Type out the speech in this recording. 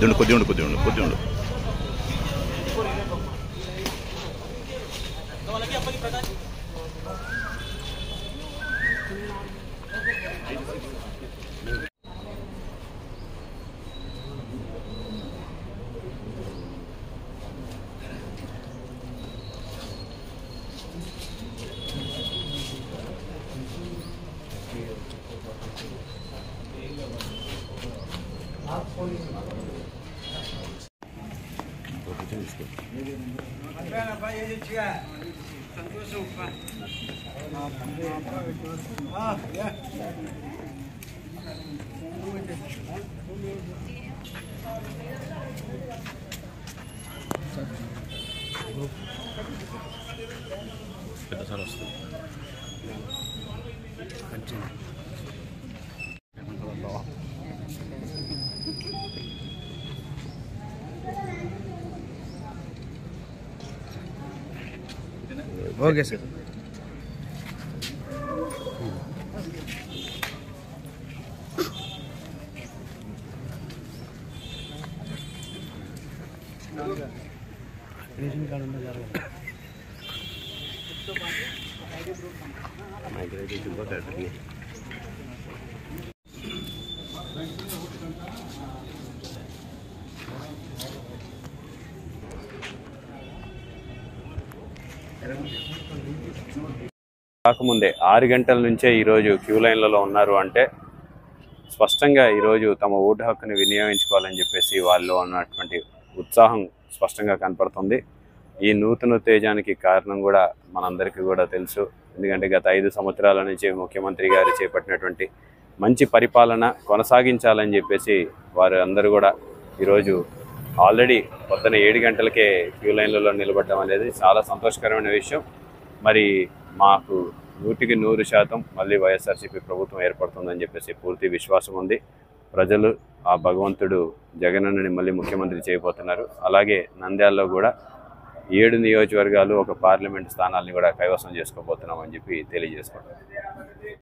కొద్దిగా పెద్దసారి వస్తుంది okay sir. Ration card ఉందా జరగదు కాకముందే 6 గంటల నుంచే ఈరోజు క్యూ లైన్లలో ఉన్నారు అంటే స్పష్టంగా ఈరోజు తమ ఓటు హక్కుని వినియోగించుకోవాలని చెప్పేసి వాళ్ళు అన్నటువంటి ఉత్సాహం స్పష్టంగా కనపడుతుంది. ఈ నూతన ఉత్తేజానికి కారణం కూడా మనందరికీ కూడా తెలుసు. ఎందుకంటే గత 5 సంవత్సరాల నుంచి ముఖ్యమంత్రి గారు చేపట్టినటువంటి మంచి పరిపాలన కొనసాగించాలని చెప్పేసి వారు అందరూ కూడా ఈరోజు ఆల్రెడీ పొద్దున 7 గంటలకే క్యూ లైన్లలో నిలబడడం అనేది చాలా సంతోషకరమైన విషయం. మరి మాకు 100% మళ్ళీ వైఎస్ఆర్సీపీ ప్రభుత్వం ఏర్పడుతుందని చెప్పేసి పూర్తి విశ్వాసం ఉంది. ప్రజలు ఆ భగవంతుడు జగనన్నని మళ్ళీ ముఖ్యమంత్రి చేయబోతున్నారు. అలాగే నంద్యాలలో కూడా 7 నియోజకవర్గాలు, ఒక పార్లమెంట్ స్థానాన్ని కూడా కైవసం చేసుకోబోతున్నామని చెప్పి తెలియజేసుకుంటాం.